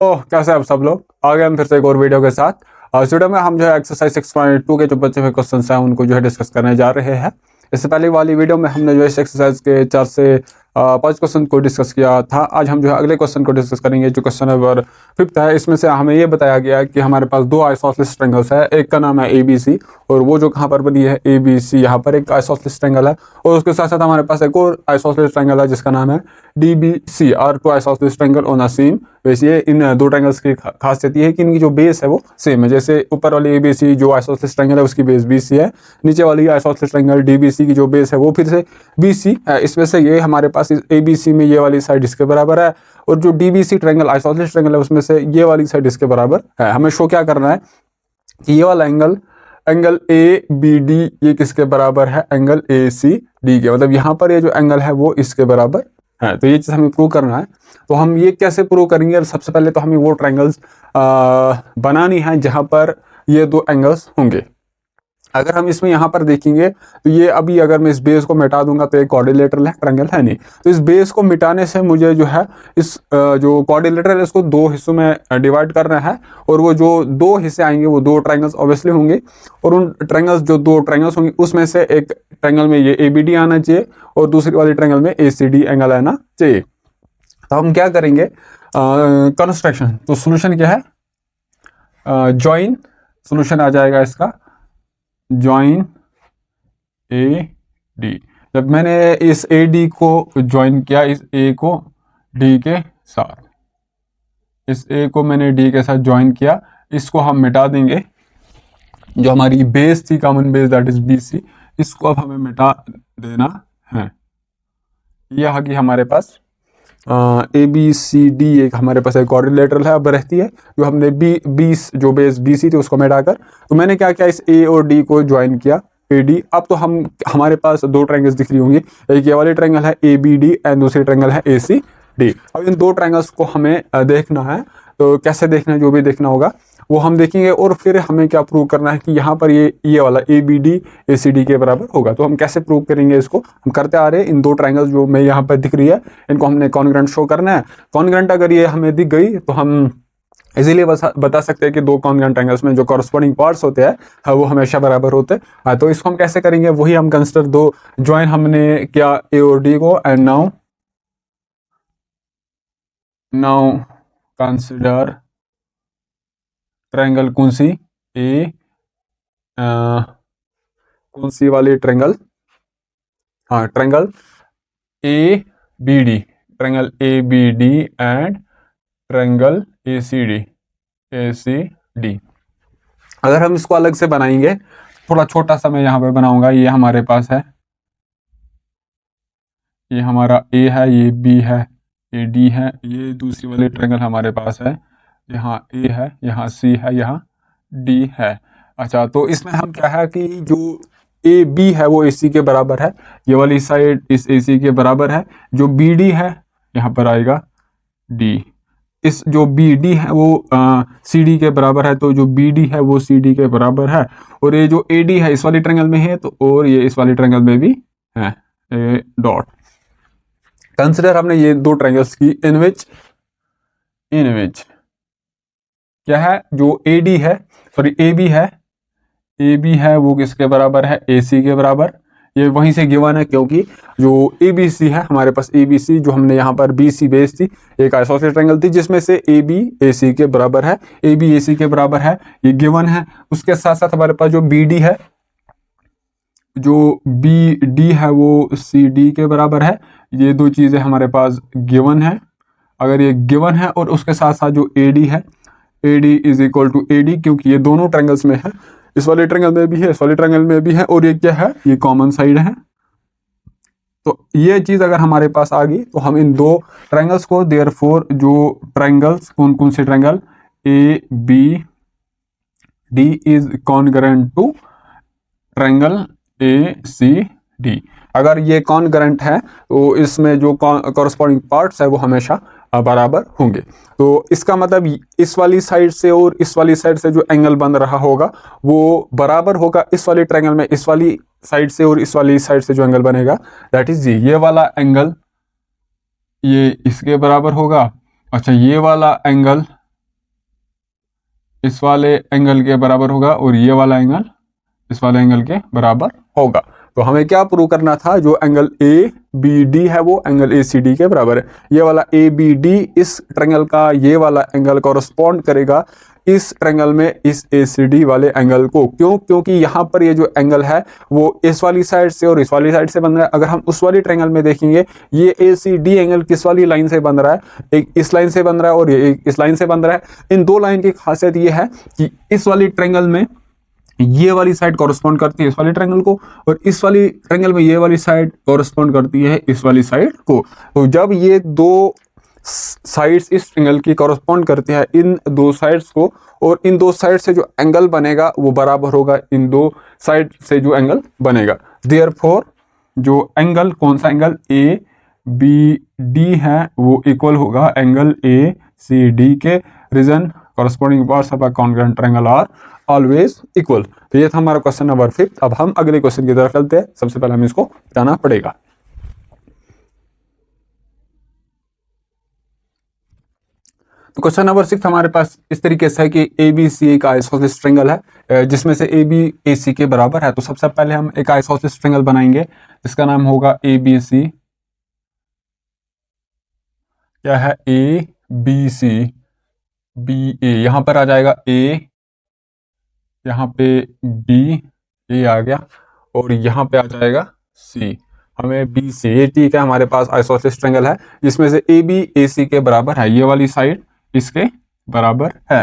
ओह, कैसे आप सब लोग आ गए हम फिर से एक और वीडियो के साथ। इस वीडियो में हम जो है एक्सरसाइज 6.2 के जो बचे हुए क्वेश्चन हैं उनको जो है डिस्कस करने जा रहे हैं। इससे पहले वाली वीडियो में हमने जो है इस एक्सरसाइज के 4 से 5 क्वेश्चन को डिस्कस किया था। आज हम जो है अगले क्वेश्चन को डिस्कस करेंगे जो क्वेश्चन नंबर 5 है। इसमें से हमें ये बताया गया है कि हमारे पास दो आइसोसेलेस ट्रायंगल्स है, एक का नाम है ABC और वो जो कहाँ पर बनी है ABC, यहाँ पर एक आइसोसेलेस ट्रायंगल है और उसके साथ साथ हमारे पास एक और आइसोसेलेस ट्रायंगल है जिसका नाम है DBC और two isosceles triangle on a same base. ये इन दो ट्रायंगल्स की खासियत ये है कि इनकी जो बेस है वो सेम है। जैसे ऊपर वाली ABC जो आइसोसेलेस ट्रायंगल है उसकी बेस BC है, नीचे वाली आइसोसेलेस ट्रायंगल DBC की जो बेस है वो फिर से BC है। इसमें से ये हमारे पास इस ABC में ये वाली साइड इसके बराबर है और जो DBC ट्रायंगल आइसोसेलेस ट्रायंगल है उसमें से ये वाली साइड इसके बराबर है। हमें शो क्या करना है कि ये वाला एंगल ABD ये किसके बराबर है, एंगल ACD के, मतलब यहाँ पर ये जो एंगल है वो इसके बराबर है। तो ये चीज़ हमें प्रूव करना है। तो हम ये कैसे प्रूव करेंगे? सबसे पहले तो हमें वो ट्रायंगल्स बनानी है जहाँ पर ये दो एंगल्स होंगे। अगर हम इसमें यहाँ पर देखेंगे तो ये अभी अगर मैं इस बेस को मिटा दूंगा तो ये क्वाड्रिलेटरल है, ट्रायंगल है नहीं। तो इस बेस को मिटाने से मुझे जो है इस जो क्वाड्रिलेटरल है इसको दो हिस्सों में डिवाइड करना है और वो जो दो हिस्से आएंगे वो दो ट्रायंगल्स ऑब्वियसली होंगे और उन ट्रायंगल्स जो दो ट्रायंगल्स होंगे उसमें से एक ट्रायंगल में ये ABD आना चाहिए और दूसरी वाली ट्रायंगल में ACD एंगल आना चाहिए। तो हम क्या करेंगे कंस्ट्रक्शन, तो सोल्यूशन क्या है, जॉइन सोल्यूशन आ जाएगा इसका, ज्वाइन AD। जब मैंने इस AD को ज्वाइन किया इस A को D के साथ, इस A को मैंने D के साथ ज्वाइन किया, इसको हम मिटा देंगे। जो हमारी बेस थी common base that is BC, इसको अब हमें मिटा देना है। यह आ गई हमारे पास ABCD एक हमारे पास एक क्वाड्रिलेटरल है अब रहती है जो हमने जो बेस BC थी उसको मिटाकर। तो मैंने क्या किया, इस A और D को ज्वाइन किया AD। अब तो हमारे पास दो ट्रायंगल्स दिख रही होंगी, एक ये वाली ट्रायंगल है ABD एंड दूसरी ट्रायंगल है ACD। अब इन दो ट्रायंगल्स को हमें देखना है। तो कैसे देखना है, जो भी देखना होगा वो हम देखेंगे और फिर हमें क्या प्रूव करना है कि यहाँ पर ये वाला ABD ACD के बराबर होगा। तो हम कैसे प्रूव करेंगे इसको, हम करते आ रहे हैं। इन दो ट्रायंगल्स जो मैं यहाँ पर दिख रही है इनको हमने कॉन्ग्रुएंट शो करना है। कॉन्ग्रुएंट अगर ये हमें दिख गई तो हम इजीली बता सकते हैं कि दो कॉन्ग्रुएंट ट्रायंगल्स में जो कॉरस्पॉन्डिंग पार्ट्स होते हैं वो हमेशा बराबर होते हैं। तो इसको हम कैसे करेंगे, वही हम कंसिडर दो ज्वाइन हमने किया A और D को एंड नाउ कंसिडर ट्रायंगल कौन सी कौन सी वाली ट्रायंगल, हाँ triangle ABD, triangle ABD and triangle ACD। अगर हम इसको अलग से बनाएंगे, थोड़ा छोटा सा मैं यहाँ पे बनाऊंगा। ये हमारे पास है, ये हमारा A है, ये B है, ये D है, ये दूसरी वाली ट्रायंगल हमारे पास है, यहाँ A है, यहाँ C है, यहाँ D है। अच्छा, तो इसमें हम क्या है कि जो AB है वो AC के बराबर है, ये वाली साइड इस AC के बराबर है। जो BD है यहाँ पर आएगा D, इस जो BD है वो CD के बराबर है, तो जो BD है वो CD के बराबर है। और ये जो AD है इस वाली ट्रायंगल में है तो और ये इस वाली ट्रायंगल में भी है। डॉट कंसिडर हमने ये दो ट्रायंगल्स की इन विच क्या है, जो AD है सॉरी AB है वो किसके बराबर है, AC के बराबर। ये वहीं से गिवन है क्योंकि जो ABC है हमारे पास ABC जो हमने यहाँ पर BC बेस थी, एक आइसोसेलेस ट्रायंगल थी जिसमें से AB AC के बराबर है, AB AC के बराबर है, ये गिवन है। उसके साथ साथ हमारे पास जो BD है, जो BD है वो CD के बराबर है। ये दो चीज़ें हमारे पास गिवन है। अगर ये गिवन है और उसके साथ साथ जो AD है, AD is equal to AD, क्योंकि ये दोनों ट्रायंगल्स में है, इस वाले ट्रायंगल में भी है, इस वाले ट्रायंगल में भी है, और ये क्या है, ये कॉमन साइड है। तो ये चीज अगर हमारे पास आ गई तो हम इन दो ट्रायंगल्स को देयरफॉर जो ट्रायंगल्स कौन कौन से triangle ABD is congruent to triangle ACD। अगर ये कॉन्ग्रुएंट है तो इसमें जो कॉरस्पॉन्डिंग पार्ट्स है वो हमेशा बराबर होंगे। तो इसका मतलब इस वाली साइड से और इस वाली साइड से जो एंगल बन रहा होगा वो बराबर होगा इस वाली ट्रायंगल में, इस वाली साइड से और इस वाली साइड से जो एंगल बनेगा दैट इज ये वाला एंगल ये इसके बराबर होगा। अच्छा, ये वाला एंगल इस वाले एंगल के बराबर होगा और ये वाला एंगल इस वाले एंगल के बराबर होगा। तो हमें क्या प्रूव करना था, जो एंगल ए बी डी है वो एंगल ए सी डी के बराबर है। ये वाला ए बी डी इस ट्रायंगल का ये वाला एंगल कॉरस्पॉन्ड करेगा इस ट्रायंगल में इस ए सी डी वाले एंगल को। क्यों? क्योंकि यहाँ पर ये जो एंगल है वो इस वाली साइड से और इस वाली साइड से बन रहा है। अगर हम उस वाली ट्रायंगल में देखेंगे ये ए सी डी एंगल किस वाली लाइन से बन रहा है, एक इस लाइन से बन रहा है और ये एक इस लाइन से बन रहा है। इन दो लाइन की खासियत ये है कि इस वाली ट्रायंगल में ये वाली साइड कॉरस्पॉन्ड करती है इस वाली ट्रायंगल को और इस वाली ट्रायंगल में ये वाली साइड कॉरस्पॉन्ड करती है इस वाली साइड को। तो जब ये दो साइड्स इस एंगल की कॉरस्पॉन्ड करती है इन दो साइड्स को, और इन दो साइड से जो एंगल बनेगा वो बराबर होगा इन दो साइड से जो एंगल बनेगा। देयरफॉर जो एंगल, कौन सा एंगल, ए बी डी है वो इक्वल होगा एंगल ए सी डी के। Reason, corresponding parts of a congruent triangle are always equal। तो ये था हमारा क्वेश्चन नंबर 5। अब हम अगले क्वेश्चन की तरफ चलते हैं। सबसे पहले हमें इसको बताना पड़ेगा। तो क्वेश्चन नंबर 6 हमारे पास इस तरीके से है कि ए बी सी एक आइसोसेलेस ट्रायंगल है जिसमें से ए बी ए सी के बराबर है। तो सबसे पहले हम एक आइसोसेलेस ट्रायंगल बनाएंगे जिसका नाम होगा ए बी सी। क्या है? ए बी सी बी ए, यहां पर आ जाएगा ए, यहाँ पे बी, ए आ गया और यहाँ पे आ जाएगा सी। हमें बी सी, ये ठीक है, हमारे पास आइसोसेलेस ट्रायंगल है जिसमें से ए बी ए सी के बराबर है। ये वाली साइड इसके बराबर है।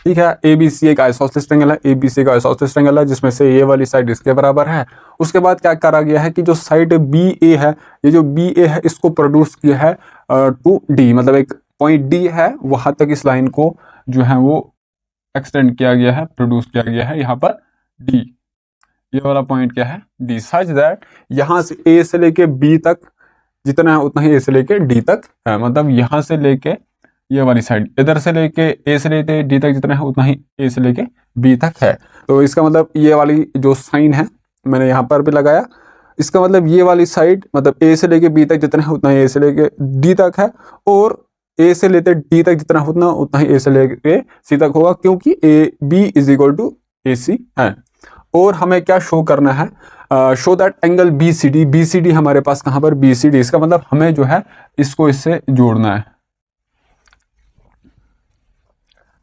ठीक है, ए बी सी एक आइसोसेलेस ट्रायंगल है, ए बी सी का आइसोसेलेस ट्रायंगल है जिसमें से ये वाली साइड इसके बराबर है। उसके बाद क्या करा गया है कि जो साइड बी ए है, ये जो बी ए है इसको प्रोड्यूस किया है टू डी, मतलब एक पॉइंट डी है वहां तक इस लाइन को जो है वो एक्सटेंड किया गया है, प्रोड्यूस किया गया है यहाँ पर डी। ये वाला पॉइंट क्या है? डी। सच दैट यहाँ से ए से लेके बी तक जितना है उतना ही ए से लेके डी तक है। मतलब यहाँ से लेके ये वाली साइड, इधर से लेके ए से लेके डी तक जितना है उतना ही ए से लेके बी तक है। तो इसका मतलब ये वाली जो साइन है मैंने यहाँ पर भी लगाया, इसका मतलब ये वाली साइड मतलब ए से लेके बी तक जितना है उतना ही ए से लेके डी तक है, और ए से लेते डी तक जितना होना उतना ही ए से लेके सी तक होगा, क्योंकि A B is equal to A C है। और हमें क्या शो करना है? Show that angle B C D. B C D हमारे पास कहाँ पर? B C D. इसका मतलब हमें जो है इसको इससे जोड़ना है,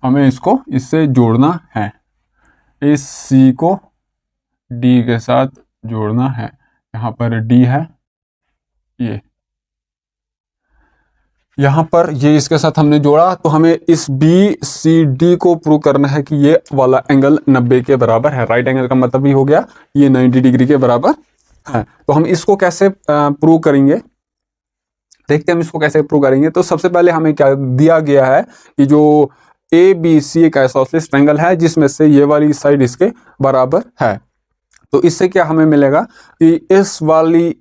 हमें इसको इससे जोड़ना है, इस सी को डी के साथ जोड़ना है। यहाँ पर डी है, ये यहाँ पर ये इसके साथ हमने जोड़ा, तो हमें इस बी सी डी को प्रूव करना है कि ये वाला एंगल 90 के बराबर है। राइट एंगल का मतलब ही हो गया ये 90 डिग्री के बराबर है। तो हम इसको कैसे प्रूव करेंगे, देखते हैं हम इसको कैसे प्रूव करेंगे। तो सबसे पहले हमें क्या दिया गया है कि जो ए बी सी एक आइसोसेलेस ट्रायंगल है जिसमें से ये वाली साइड इसके बराबर है। तो इससे क्या हमें मिलेगा कि इस वाली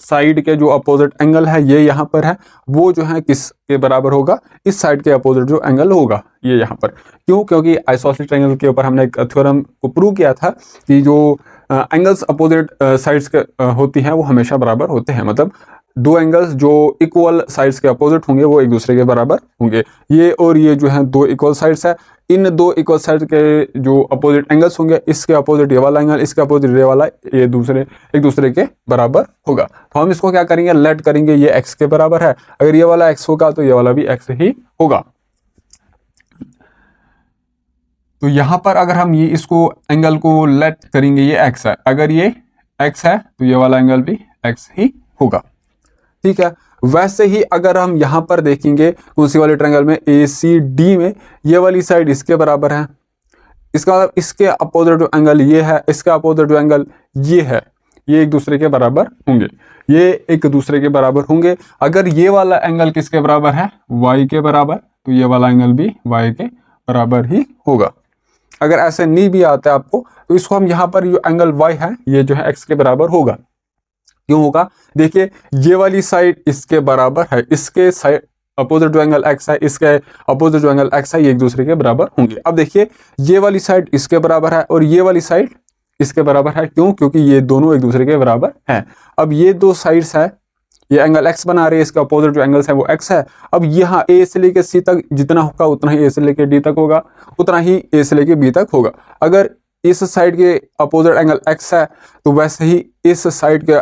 साइड के जो अपोजिट एंगल है ये यहाँ पर है, वो जो है किसके बराबर होगा? इस साइड के अपोजिट जो एंगल होगा ये यहाँ पर। क्यों? क्योंकि आइसोसेलेस ट्रायंगल के ऊपर हमने एक थ्योरम को प्रूव किया था कि जो एंगल्स अपोजिट साइड्स के होती हैं वो हमेशा बराबर होते हैं। मतलब दो एंगल्स जो इक्वल साइड्स के अपोजिट होंगे वो एक दूसरे के बराबर होंगे। ये और ये जो है दो इक्वल साइड्स है, इन दो इक्वल साइड के जो अपोजिट एंगल्स होंगे, इसके अपोजिट ये वाला एंगल, इसके अपोजिट ये वाला, ये एक दूसरे के बराबर होगा। तो हम इसको क्या करेंगे? लेट करेंगे ये x के बराबर है। अगर ये वाला x होगा तो ये वाला भी x ही होगा। तो यहां पर अगर हम ये इसको एंगल को लेट करेंगे, ये x है, अगर ये x है तो ये वाला एंगल भी x ही होगा। ठीक है, वैसे ही अगर हम यहां पर देखेंगे कौन सी वाले ट्रायंगल में, ए सी डी में, ये वाली साइड इसके बराबर है, इसका मतलब इसके अपोजिट जो एंगल ये है, इसका अपोजिट जो एंगल ये है, ये एक दूसरे के बराबर होंगे, ये एक दूसरे के बराबर होंगे। अगर ये वाला एंगल किसके बराबर है? y के बराबर, तो ये वाला एंगल भी y के बराबर ही होगा। अगर ऐसे नहीं भी आता है आपको तो इसको हम यहाँ पर जो एंगल y है ये जो है x के बराबर होगा। क्यों होगा? देखिए ये वाली साइड इसके बराबर है, इसके साइड अपोजिट जो एंगल x है, इसके अपोजिट जो एंगल x है, ये एक दूसरे के बराबर होंगे। अब देखिए ये वाली साइड इसके बराबर है और ये वाली साइड इसके बराबर है। क्यों? क्योंकि ये दोनों एक दूसरे के बराबर हैं। अब ये दो साइड्स है, ये एंगल x बना रही है, इसका अपोजिट जो एंगल्स है वो x है। अब यहाँ a से लेके c तक जितना होगा उतना ही a से लेके d तक होगा, उतना ही a से लेके b तक होगा। अगर इस साइड के अपोजिट एंगल x है तो वैसे ही इस साइड के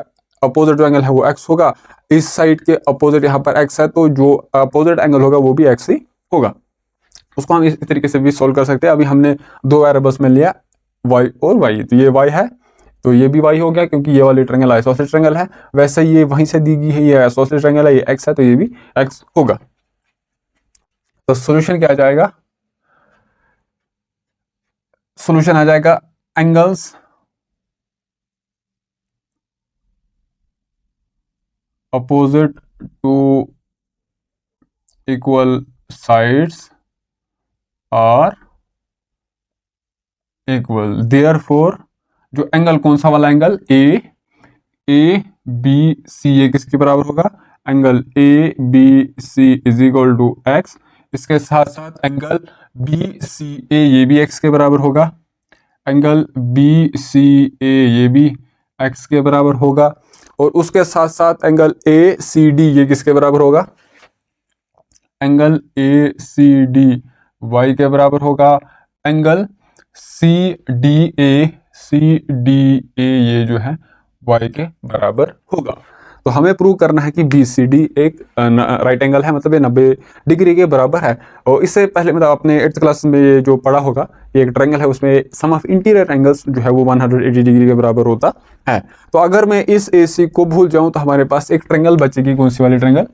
अपोजिट जो एंगल है वो x होगा, इस साइड के अपोजिट यहाँ पर x है तो जो अपोजिट एंगल होगा वो भी x ही होगा। उसको हम इस तरीके से भी सोल्व कर सकते हैं। अभी हमने दो वेरिएबल्स में लिया y और y, तो ये y है तो ये भी y हो गया क्योंकि ये वाली ट्रायंगल आइसोसेलेस ट्रायंगल है। वैसे ये वहीं से दी गई है, ये आइसोसेलेस ट्रायंगल है, ये x है तो ये भी x होगा। तो सॉल्यूशन क्या आ जाएगा, सॉल्यूशन आ जाएगा angles opposite to equal sides are equal, therefore जो एंगल कौन सा वाला एंगल ए बी सी, ये किसके बराबर होगा, angle A B C is equal to X. इसके साथ साथ एंगल बी सी ए ये भी एक्स के बराबर होगा, एंगल बी सी ए ये भी एक्स के बराबर होगा। और उसके साथ साथ एंगल ए सी डी ये किसके बराबर होगा, angle A C D Y के बराबर होगा। एंगल सी डी ए ये जो है वाई के बराबर होगा। तो हमें प्रूव करना है कि बी सी डी एक राइट एंगल है, मतलब ये 90 डिग्री के बराबर है। और इससे पहले मतलब आपने 8th क्लास में ये जो पढ़ा होगा, ये एक ट्रायंगल है, उसमें सम ऑफ इंटीरियर एंगल्स जो है वो 180 डिग्री के बराबर होता है। तो अगर मैं इस ए सी को भूल जाऊं तो हमारे पास एक ट्रायंगल बचेगी, कौन सी वाली ट्रायंगल,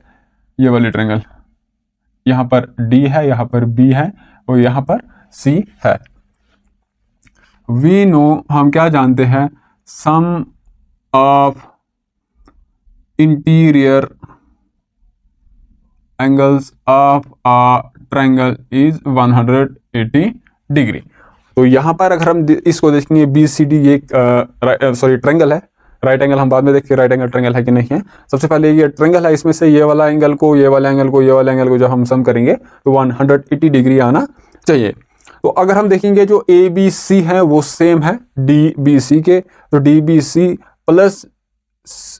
ये वाली ट्रायंगल। यहाँ पर डी है, यहाँ पर बी है और यहाँ पर सी है। वी नो, हम क्या जानते हैं, sum of interior angles of a triangle is 180 degree. तो यहाँ पर अगर हम इसको देखेंगे बी सी डी ये ट्रायंगल है, राइट एंगल हम बाद में देखिए राइट एंगल ट्रायंगल है कि नहीं है। सबसे पहले ये ट्रायंगल है, इसमें से ये वाला एंगल को, ये वाला एंगल को, ये वाला एंगल को जब हम सम करेंगे तो 180 डिग्री आना चाहिए। तो अगर हम देखेंगे जो ए बी सी है वो सेम है डी बी सी के, तो D B C plus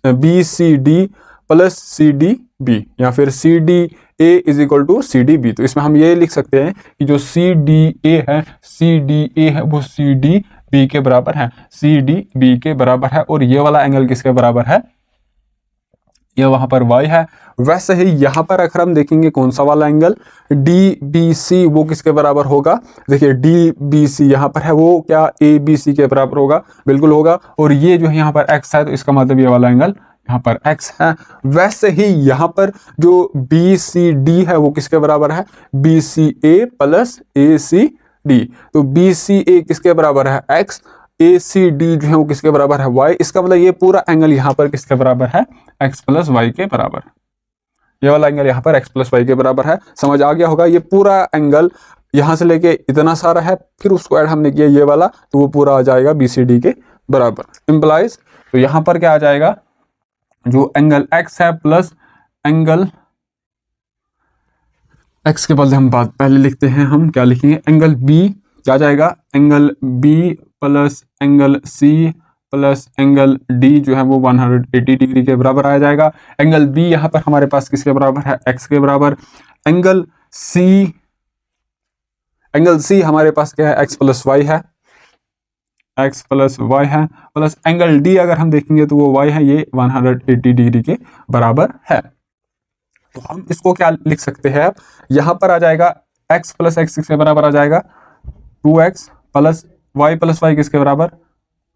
B C D plus C D B, या फिर C D A is equal to C D B. तो इसमें हम ये लिख सकते हैं कि जो सी डी ए है, सी डी ए है वो सी डी बी के बराबर है, सी डी बी के बराबर है। और ये वाला एंगल किसके बराबर है, ये वहां पर y है। वैसे ही यहां पर अगर हम देखेंगे कौन सा वाला एंगल डी बी सी, वो किसके बराबर होगा, देखिए डी बी सी यहाँ पर है, वो क्या ए बी सी के बराबर होगा, बिल्कुल होगा। और ये जो है यहाँ पर x है तो इसका मतलब ये वाला एंगल यहाँ पर x है। वैसे ही यहाँ पर जो बी सी डी है वो किसके बराबर है, बी सी ए प्लस ए सी डी। तो बी सी ए किसके बराबर है, x, ए सी डी जो है वो किसके बराबर है, y। इसका मतलब ये पूरा एंगल यहाँ पर किसके बराबर है, x प्लस वाई के बराबर। ये वाला एंगल यहाँ पर x प्लस वाई के बराबर है। समझ आ गया होगा, ये पूरा एंगल यहाँ से लेके इतना सारा है, फिर उसको ऐड हमने किया ये वाला, तो वो पूरा आ जाएगा बी सी डी के बराबर। इम्प्लाइज, तो यहाँ पर क्या आ जाएगा, जो एंगल x है प्लस एंगल x के बदले हम बात पहले लिखते हैं, हम क्या लिखेंगे, एंगल b क्या जाएगा, angle b plus angle c plus angle d जो है वो 180 डिग्री के बराबर आ जाएगा। एंगल b यहाँ पर हमारे पास किसके बराबर है, x के बराबर। एंगल c हमारे पास क्या है, x प्लस वाई है, x प्लस वाई है, प्लस एंगल d अगर हम देखेंगे तो वो y है, ये 180 डिग्री के बराबर है। तो हम इसको क्या लिख सकते हैं, यहां पर आ जाएगा x प्लस एक्स किसके बराबर आ जाएगा, 2x प्लस वाई किसके बराबर,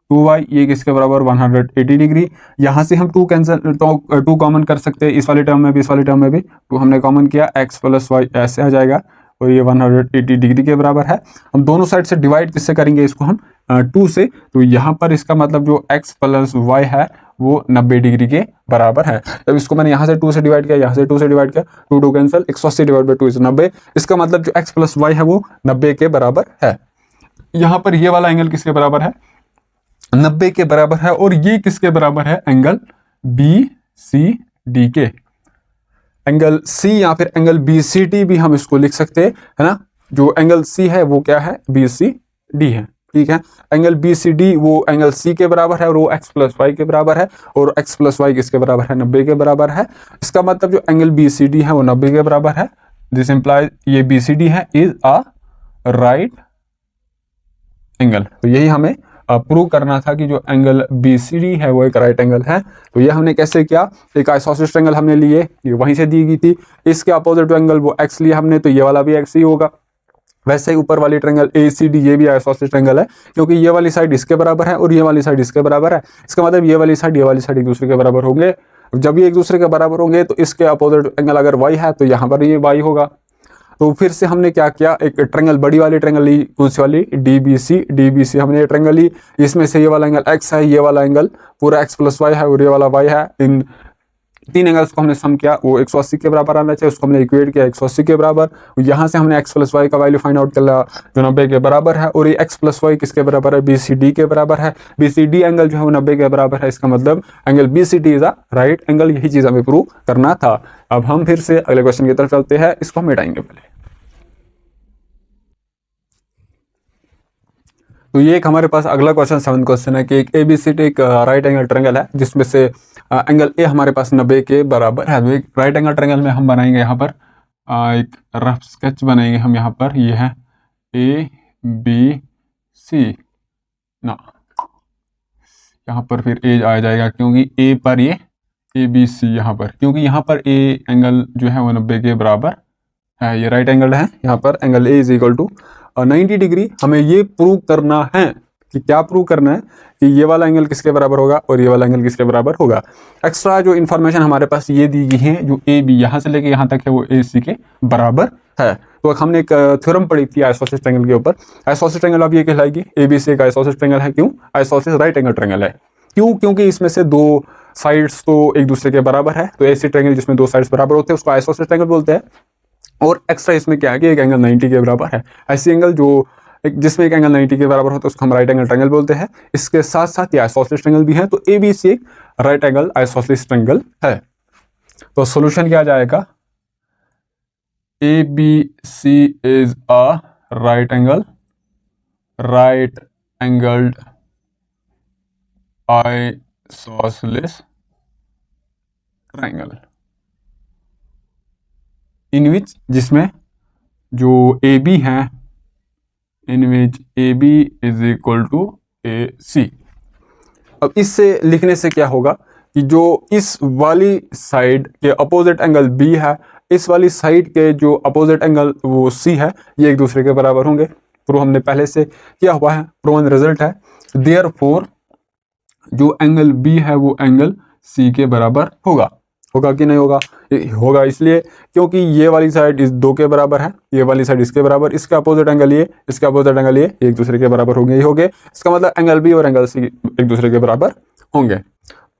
2y, ये किसके बराबर 180 डिग्री। यहां से हम 2 कैंसिल, 2 कॉमन कर सकते हैं, इस वाली टर्म में भी इस वाली टर्म में भी 2 हमने कॉमन किया, x प्लस वाई ऐसे आ जाएगा और ये 180 डिग्री के बराबर है। हम दोनों साइड से डिवाइड किससे करेंगे इसको, हम 2 से। तो यहाँ पर इसका मतलब जो x प्लस वाई है वो 90 डिग्री के बराबर है। जब इसको मैंने यहाँ से 2 से डिवाइड किया, यहाँ से 2 से डिवाइड किया, 2 कैंसिल, 180 डिवाइड बाई 2 इज 90। इसका मतलब जो x प्लस वाई है वो 90 के बराबर है। यहाँ पर ये वाला एंगल किसके बराबर है, 90 के बराबर है। और ये किसके बराबर है, एंगल बी सी डी के। एंगल C या फिर एंगल बी सी डी भी हम इसको लिख सकते हैं, है ना। जो एंगल C है वो क्या है, बी सी डी है। ठीक है। एंगल बी सी डी वो एंगल सी के बराबर है और वो एक्स प्लस वाई के बराबर है, और एक्स प्लस वाई किसके बराबर है, 90 के बराबर है। इसका मतलब जो एंगल बी सी डी है वो 90 के बराबर है। दिस इंप्लाइज ये बी सी डी है इज अ राइट एंगल। तो यही हमें प्रूव करना था कि जो एंगल बी सी डी है वो एक राइट एंगल है। तो ये हमने कैसे किया, एक आइसोसेलेस ट्रायंगल हमने लिए, ये वहीं से दी गई थी, इसके अपोजिट एंगल वो एक्स लिया हमने, तो ये वाला भी एक्स ही होगा। वैसे ही ऊपर वाली ट्रायंगल ए सी डी ये भी आइसोसेलेस ट्रायंगल है, क्योंकि ये वाली साइड इसके बराबर है और ये वाली साइड इसके बराबर है। इसका मतलब ये वाली साइड एक दूसरे के बराबर होंगे। जब ये एक दूसरे के बराबर होंगे तो इसके अपोजिट एंगल अगर वाई है तो यहाँ पर ये वाई होगा। तो फिर से हमने क्या किया, एक ट्रायंगल बड़ी वाली ट्रायंगल ली, कौन सी वाली, डीबीसी हमने ट्रायंगल ली। इसमें से ये वाला एंगल एक्स है, ये वाला एंगल पूरा एक्स प्लस वाई है और ये वाला वाई है। इन तीन एंगल्स को हमने सम किया, वो 180 के बराबर आना चाहिए, उसको हमने इक्वेट किया 180 के बराबर। यहाँ से हमने एक्स प्लस वाई का वैल्यू फाइंड आउट कर लिया जो 90 के बराबर है, और ये एक्स प्लस वाई किसके बराबर है, बीसीडी के बराबर है। बीसीडी एंगल जो है वो 90 के बराबर है, इसका मतलब angle BCD is a right angle. यही चीज हमें प्रूव करना था। अब हम फिर से अगले क्वेश्चन की तरफ चलते हैं, इसको हम मिटाएंगे पहले। तो ये एक हमारे पास अगला क्वेश्चन 7 क्वेश्चन है कि एक एबीसीडी एक राइट एंगल ट्रायंगल है, जिसमें से एंगल ए हमारे पास 90 के बराबर है। तो एक राइट एंगल ट्रायंगल में हम बनाएंगे यहाँ पर एक रफ स्केच बनाएंगे हम यहाँ पर। ये है ए बी सी ना, यहाँ पर फिर ए आ जाएगा क्योंकि ए पर ये ए बी सी यहाँ पर, क्योंकि यहाँ पर ए एंगल जो है वो 90 के बराबर है, ये राइट एंगल है। यहाँ पर angle A is equal to 90 degree. हमें ये प्रूव करना है कि क्या प्रूव करना है कि ये वाला एंगल किसके बराबर होगा और ये वाला एंगल किसके बराबर होगा। एक्स्ट्रा जो इन्फॉर्मेशन हमारे पास ये दी गई है, जो ए बी यहाँ से लेके यहाँ तक है वो ए सी के बराबर है। तो हमने एक थ्योरम पढ़ी थी आइसोसेलेस ट्रायंगल के ऊपर। आइसोसेलेस ट्रायंगल अब ये कहलाएगी ए बी सी एक आइसोसेलेस ट्रायंगल है। क्यों आइसोसेलेस राइट एंगल ट्रायंगल है, क्यों, क्योंकि इसमें से दो साइड्स तो एक दूसरे के बराबर है। तो ऐसी ट्रायंगल जिसमें दो साइड्स बराबर होते हैं उसको आइसोसेलेस ट्रायंगल बोलते हैं। और एक्स्ट्रा इसमें क्या है कि एक एंगल 90 के बराबर है। ऐसी एंगल जो जिसमें एक एंगल 90 के बराबर होता है उसको हम राइट एंगल ट्रायंगल बोलते हैं। इसके साथ साथ ये आइसोसेलेस ट्रायंगल भी है, तो ए बी सी एक राइट एंगल आइसोसेलेस ट्रायंगल है। तो सॉल्यूशन क्या आ जाएगा, A B C is a right angled isosceles triangle in which, जिसमें जो ए बी है, in which A B is equal to A C. अब इससे लिखने से क्या होगा कि जो इस वाली साइड के अपोजिट एंगल बी है, इस वाली साइड के जो अपोजिट एंगल वो सी है, ये एक दूसरे के बराबर होंगे। प्रूव हमने पहले से किया हुआ है, प्रूवन रिजल्ट है। देयरफॉर जो एंगल बी है वो एंगल सी के बराबर होगा। होगा कि नहीं होगा, होगा इसलिए क्योंकि ये वाली साइड इस दो के बराबर है, ये वाली साइड इसके बराबर, इसके अपोजिट एंगल ये, इसके अपोजिट एंगल ये एक दूसरे के बराबर होंगे ही होंगे। इसका मतलब एंगल बी और एंगल सी एक दूसरे के बराबर होंगे।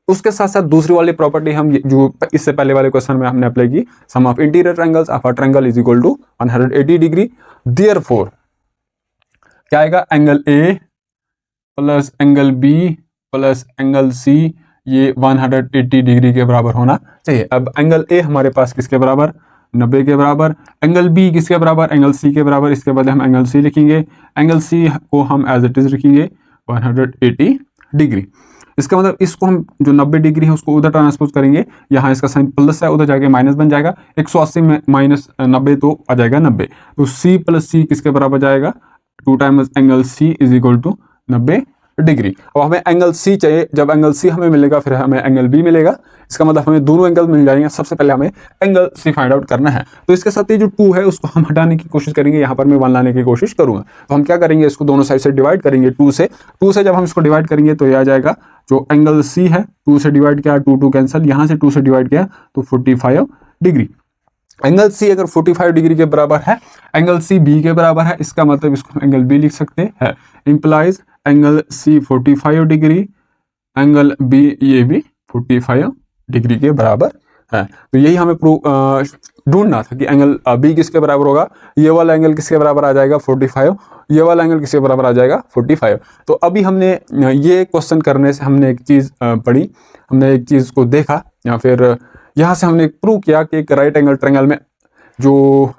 उसके साथ साथ दूसरी वाली प्रॉपर्टी हम जो इससे पहले वाले क्वेश्चन में हमने अप्लाई की, sum of interior angles of a triangle is equal to 180 degree. Therefore क्या आएगा, angle A plus angle B plus angle C ये 180 डिग्री के बराबर होना चाहिए। अब एंगल ए हमारे पास किसके बराबर, 90 के बराबर। एंगल बी किसके बराबर, एंगल सी के बराबर। इसके बदले हम एंगल सी लिखेंगे, एंगल सी को हम एज इट इज लिखेंगे 180 डिग्री। इसका मतलब इसको हम जो 90 डिग्री है उसको उधर ट्रांसपोज करेंगे, यहाँ इसका साइन प्लस है, उधर जाके माइनस बन जाएगा। 180 में माइनस 90 तो आ जाएगा 90। तो सी प्लस सी किसके बराबर जाएगा, 2 times angle C is equal to 90 degree. अब हमें एंगल सी चाहिए, जब एंगल सी हमें मिलेगा फिर हमें एंगल बी मिलेगा। इसका मतलब हमें दोनों एंगल मिल जाएंगे। सबसे पहले हमें एंगल सी फाइंड आउट करना है। तो इसके साथ ये जो 2 है उसको हम हटाने की कोशिश करेंगे, यहाँ पर मैं 1 लाने की कोशिश करूंगा। तो हम क्या करेंगे, इसको दोनों साइड से डिवाइड करेंगे 2 से जब हम इसको डिवाइड करेंगे तो ये आ जाएगा जो एंगल सी है 2 से डिवाइड किया, 2 कैंसिल, यहाँ से 2 से डिवाइड किया तो 45 डिग्री। एंगल सी अगर 45 डिग्री के बराबर है, एंगल सी बी के बराबर है, इसका मतलब इसको एंगल बी लिख सकते हैं। Implies angle C 45 degree, angle B ये भी 45 डिग्री के बराबर है। तो यही हमें ढूंढना था कि एंगल बी किसके बराबर होगा। ये वाला एंगल किसके बराबर आ जाएगा 45, ये वाला एंगल किसके बराबर आ जाएगा 45। तो अभी हमने ये क्वेश्चन करने से हमने एक चीज़ पढ़ी, हमने एक चीज़ को देखा, या फिर यहाँ से हमने प्रूव किया कि एक राइट एंगल ट्रायंगल में जो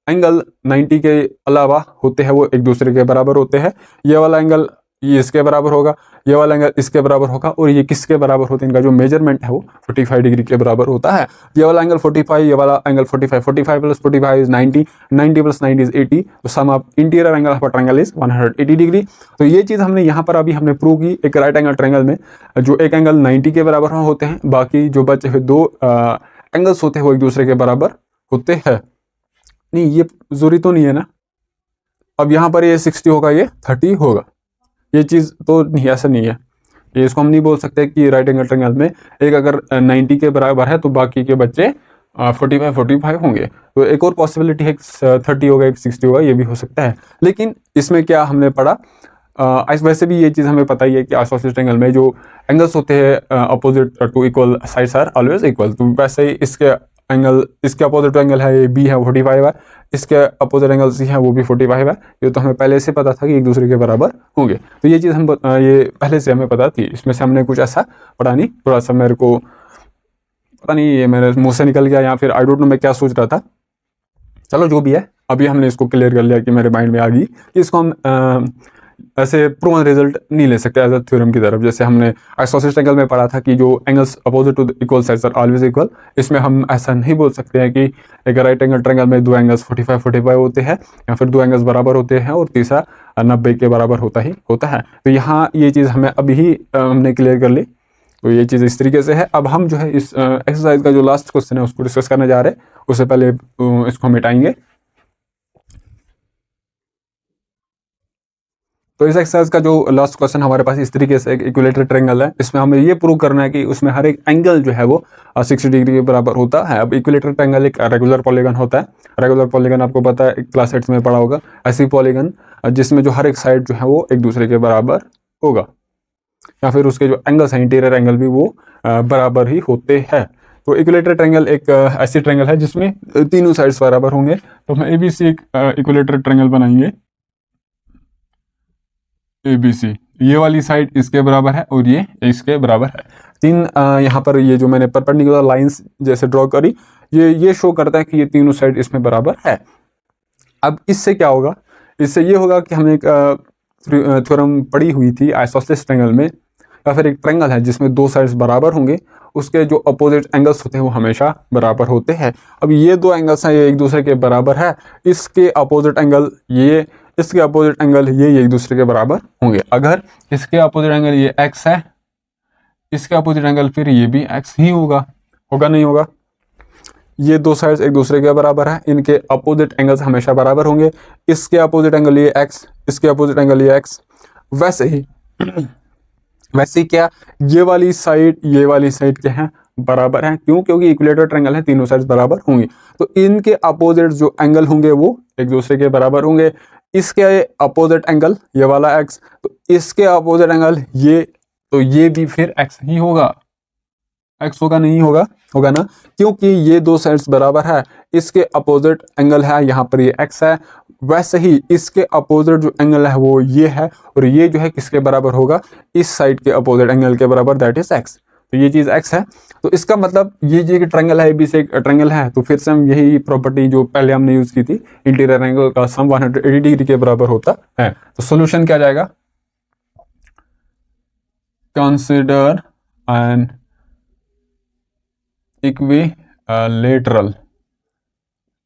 एंगल 90 के अलावा होते हैं वो एक दूसरे के बराबर होते हैं। ये वाला एंगल ये इसके बराबर होगा, ये वाला एंगल इसके बराबर होगा, और ये किसके बराबर होते हैं, इनका जो मेजरमेंट है वो 45 डिग्री के बराबर होता है। ये वाला एंगल 45, ये वाला angle 45, 45 plus 45 is 90, 90 plus 90 is 80, तो sum of interior angle of a triangle is 180 degree. तो ये चीज़ हमने यहाँ पर अभी हमने प्रूव की, एक राइट एंगल ट्रायंगल में जो एक एंगल 90 के बराबर होते हैं, बाकी जो बचे हुए दो एंगल्स होते हैं वो एक दूसरे के बराबर होते हैं। नहीं, ये जरूरी तो नहीं है ना, अब यहाँ पर ये 60 होगा, ये 30 होगा, ये चीज़ तो नहीं, ऐसा नहीं है। ये इसको हम नहीं बोल सकते कि राइट एंगल ट्रायंगल में एक अगर 90 के बराबर है तो बाकी के बच्चे 45 होंगे। तो एक और पॉसिबिलिटी है 30 होगा, एक 60 होगा, ये भी हो सकता है। लेकिन इसमें क्या हमने पढ़ा, वैसे भी ये चीज़ हमें पता ही है कि आइसोसेलेस ट्रायंगल में जो एंगल्स होते हैं opposite to equal sides are always equal. तो वैसे ही इसके एंगल, इसके अपोजिट एंगल है ये बी है 45 है, इसके अपोजिट एंगल सी है वो भी 45 है। ये तो हमें पहले से पता था कि एक दूसरे के बराबर होंगे, तो ये चीज़ हम ये पहले से हमें पता थी। इसमें से हमने कुछ ऐसा पढ़ा नहीं, थोड़ा सा मेरे को पता नहीं ये मेरे मुंह से निकल गया या फिर आई डोंट नो मैं क्या सोच रहा था। चलो जो भी है, अभी हमने इसको क्लियर कर लिया कि मेरे माइंड में आ गई कि इसको हम ऐसे प्रूवन रिजल्ट नहीं ले सकते एज अ थ्योरम की तरफ। जैसे हमने आइसोसेलेस ट्रायंगल में पढ़ा था कि जो angles opposite to equal sides are always equal, इसमें हम ऐसा नहीं बोल सकते हैं कि एक राइट एंगल ट्रायंगल में दो एंगल्स 45 होते हैं या फिर दो एंगल्स बराबर होते हैं और तीसरा 90 के बराबर होता है। तो यहाँ ये चीज़ हमें अभी ही हमने क्लियर कर ली। तो ये चीज़ इस तरीके से है। अब हम जो है इस एक्सरसाइज का जो लास्ट क्वेश्चन है उसको डिस्कस करने जा रहे हैं। उससे पहले इसको हम मिटाएंगे। तो इस एक्सरसाइज का जो लास्ट क्वेश्चन हमारे पास इस तरीके से एक इक्विलेटरल ट्रायंगल है, इसमें हमें ये प्रूव करना है कि उसमें हर एक एंगल जो है वो 60 डिग्री के बराबर होता है। अब इक्विलेटरल ट्रायंगल एक रेगुलर पॉलीगन होता है। रेगुलर पॉलीगन आपको पता है, क्लास 8 में पढ़ा होगा। ऐसी पॉलीगन जिसमें जो हर एक साइड जो है वो एक दूसरे के बराबर होगा, या फिर उसके जो एंगल्स हैं इंटीरियर एंगल भी वो बराबर ही होते हैं। तो इक्विलेटरल ट्रायंगल एक ऐसी ट्रायंगल है जिसमें तीनों साइड्स बराबर होंगे। तो हम ABC एक इक्विलेटरल ट्रायंगल बनाएंगे। ABC, ये वाली साइड इसके बराबर है और ये इसके बराबर है। तीन यहाँ पर ये जो मैंने परपेंडिकुलर लाइंस जैसे ड्रॉ करी, ये शो करता है कि ये तीनों साइड इसमें बराबर है। अब इससे क्या होगा, इससे ये होगा कि हमने एक थ्योरम पढ़ी हुई थी आइसोसेलेस ट्रायंगल में, या फिर एक ट्रायंगल है जिसमें दो साइड्स बराबर होंगे, उसके जो अपोजिट एंगल्स होते हैं वो हमेशा बराबर होते हैं। अब ये दो एंगल्स हैं, ये एक दूसरे के बराबर है, इसके अपोजिट एंगल ये, इसके अपोजिट एंगल ये एक दूसरे के बराबर होंगे। अगर इसके अपोजिट एंगल ये x है, इसके अपोजिट एंगल फिर ये भी x ही होगा नहीं होगा? ये दो साइड्स एक दूसरे के बराबर है, इनके अपोजिट एंगल्स हमेशा बराबर होंगे। इसके अपोजिट एंगल ये x, इसके अपोजिट एंगल ये x। वैसे ही क्या, ये वाली साइड क्या है, बराबर है। क्यों? क्योंकि इक्विलेटरल ट्रायंगल है, तीनों साइड्स बराबर होंगी। तो इनके अपोजिट जो एंगल होंगे वो एक दूसरे के बराबर होंगे। इसके अपोजिट एंगल ये वाला x, तो इसके अपोजिट एंगल ये, तो ये भी फिर x ही होगा। x होगा नहीं होगा? होगा ना, क्योंकि ये दो साइड्स बराबर है। इसके अपोजिट एंगल है, यहाँ पर ये x है। वैसे ही इसके अपोजिट जो एंगल है वो ये है, और ये जो है किसके बराबर होगा, इस साइड के अपोजिट एंगल के बराबर, दैट इज x। तो ये चीज़ x है। तो इसका मतलब ये जो ट्रायंगल है, ABC एक ट्रायंगल है, तो फिर से हम यही प्रॉपर्टी जो पहले हमने यूज की थी, इंटीरियर एंगल का सम 180 डिग्री के बराबर होता है। तो सोल्यूशन क्या जाएगा, consider an equilateral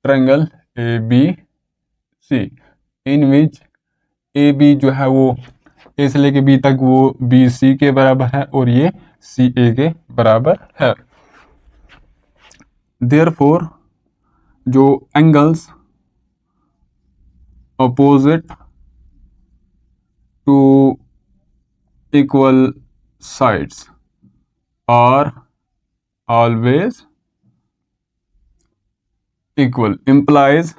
triangle ABC in which AB जो है वो A से लेके B तक वो BC के बराबर है और ये CA के बराबर है। देयरफॉर जो angles opposite to equal sides are always equal, implies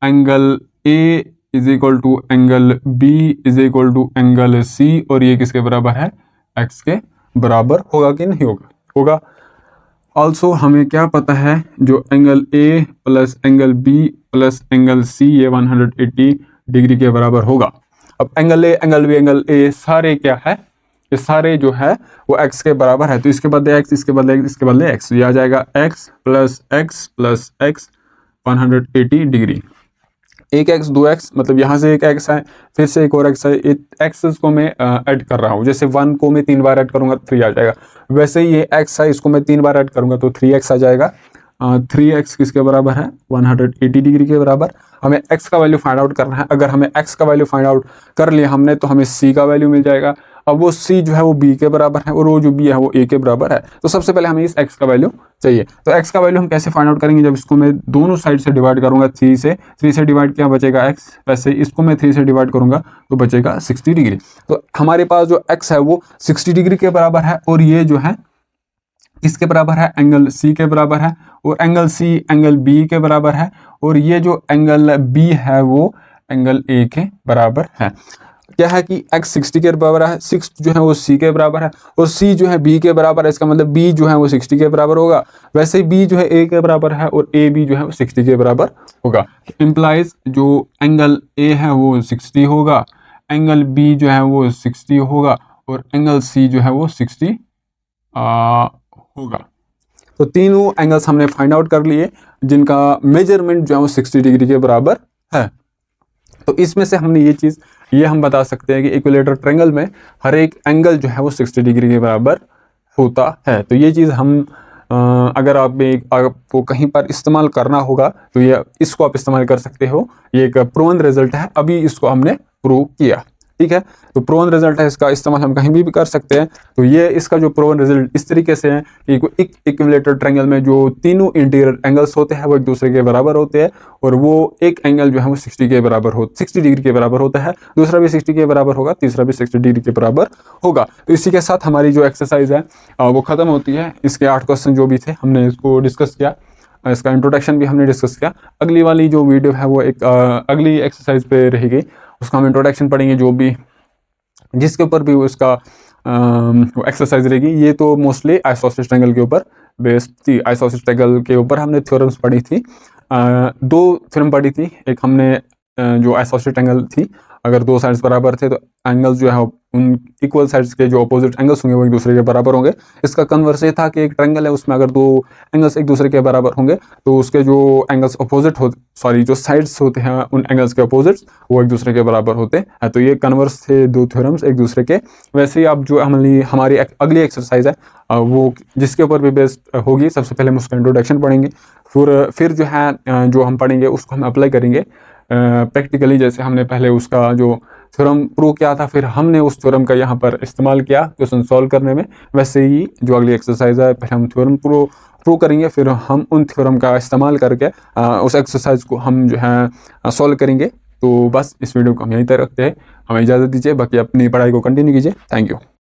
angle A is equal to angle B is equal to angle C, और ये किसके बराबर है, x के बराबर होगा कि नहीं होगा? होगा। ऑल्सो हमें क्या पता है, जो angle A plus angle B plus angle C ये 180 डिग्री के बराबर होगा। अब angle A, angle B, angle A सारे क्या है, ये सारे जो है वो x के बराबर है। तो इसके बदले x, इसके बदले x, इसके बदले x, ये आ जाएगा x plus x plus x 180 degree. एक एक्स 2x मतलब यहाँ से एक एक्स है, फिर से एक और एक्स है, एक्सेस को मैं ऐड कर रहा हूँ। जैसे 1 को मैं 3 बार ऐड करूंगा 3 आ जाएगा, वैसे ही ये एक्स है, इसको मैं 3 बार ऐड करूंगा तो 3x आ जाएगा। 3x किसके बराबर है? 180 डिग्री के बराबर। हमें x का वैल्यू फाइंड आउट करना है। अगर हमें x का वैल्यू फाइंड आउट कर लिया हमने तो हमें c का वैल्यू मिल जाएगा। अब वो c जो है वो b के बराबर है और वो जो b है वो a के बराबर है। तो सबसे पहले हमें इस x का वैल्यू चाहिए। तो x का वैल्यू हम कैसे फाइंड आउट करेंगे? जब इसको मैं दोनों साइड से डिवाइड करूंगा 3 से डिवाइड किया बचेगा x, वैसे इसको मैं 3 से डिवाइड करूंगा तो बचेगा 60 डिग्री। तो हमारे पास जो x है वो 60 डिग्री के बराबर है और ये जो है इसके बराबर है, एंगल C के बराबर है, और एंगल C एंगल B के बराबर है, और ये जो एंगल B है वो एंगल A के बराबर है। क्या है कि x 60 के बराबर है, 6 जो है वो C के बराबर है, और C जो है B के बराबर है। इसका मतलब B जो है वो 60 के बराबर होगा। वैसे ही B जो है A के बराबर है और A B जो है वो 60 के बराबर होगा। इम्प्लाइज जो एंगल A है वो 60 होगा, एंगल B जो है वो 60 होगा, और एंगल C जो है वो 60 होगा। तो तीनों एंगल्स हमने फाइंड आउट कर लिए जिनका मेजरमेंट जो है वो 60 डिग्री के बराबर है। तो इसमें से हमने ये हम बता सकते हैं कि इक्विलेटरल ट्रायंगल में हर एक एंगल जो है वो 60 डिग्री के बराबर होता है। तो ये चीज़ हम अगर आपको कहीं पर इस्तेमाल करना होगा तो ये इसको आप इस्तेमाल कर सकते हो। ये एक प्रूवन रिजल्ट है, अभी इसको हमने प्रूव किया। ठीक है, तो प्रूवन रिजल्ट है, इसका इस्तेमाल हम कहीं भी कर सकते हैं। तो ये इसका जो प्रूवन रिजल्ट इस तरीके से है कि एक इक्विलेटरल ट्रायंगल में जो तीनों इंटीरियर एंगल्स होते हैं वो एक दूसरे के बराबर होते हैं, और वो एक एंगल जो है वो 60 डिग्री के बराबर होता है, दूसरा भी 60 के बराबर होगा, तीसरा भी 60 डिग्री के बराबर होगा। तो इसी के साथ हमारी जो एक्सरसाइज है वो ख़त्म होती है। इसके 8 क्वेश्चन जो भी थे हमने इसको डिस्कस किया, इसका इंट्रोडक्शन भी हमने डिस्कस किया। अगली वाली जो वीडियो है वो एक अगली एक्सरसाइज पे रहेगी, उसका हम इंट्रोडक्शन पढ़ेंगे, जो भी जिसके ऊपर भी उसका वो एक्सरसाइज रहेगी। ये तो मोस्टली आइसोसेलेस ट्रायंगल के ऊपर बेस्ड थी। आइसोसेलेस ट्रायंगल के ऊपर हमने थ्योरम्स पढ़ी थी, 2 थ्योरम पढ़ी थी। एक हमने जो आइसोसेलेस ट्रायंगल थी, अगर 2 साइड्स बराबर थे तो एंगल्स जो है उन इक्वल साइड्स के जो अपोजिट एंगल्स होंगे वो एक दूसरे के बराबर होंगे। इसका कन्वर्स ये था कि एक ट्रायंगल है उसमें अगर 2 एंगल्स एक दूसरे के बराबर होंगे तो उसके जो एंगल्स जो साइड्स होते हैं उन एंगल्स के अपोजिट्स वो एक दूसरे के बराबर होते हैं। तो ये कन्वर्स थे 2 थ्योरम्स एक दूसरे के। वैसे ही अब जो हमारी अगली एक्सरसाइज है वो जिसके ऊपर भी बेस्ड होगी, सबसे पहले हम उसका इंट्रोडक्शन पढ़ेंगे, फिर जो है जो हम पढ़ेंगे उसको हम अप्लाई करेंगे प्रैक्टिकली। जैसे हमने पहले उसका जो थ्योरम प्रूव किया था, फिर हमने उस थ्योरम का यहाँ पर इस्तेमाल किया क्वेश्चन सॉल्व करने में, वैसे ही जो अगली एक्सरसाइज है पहले हम थ्योरम प्रूव करेंगे, फिर हम उन थ्योरम का इस्तेमाल करके उस एक्सरसाइज को हम जो है सॉल्व करेंगे। तो बस इस वीडियो को हम यहीं तक रखते हैं, हमें इजाज़त दीजिए, बाकी अपनी पढ़ाई को कंटिन्यू कीजिए। Thank you.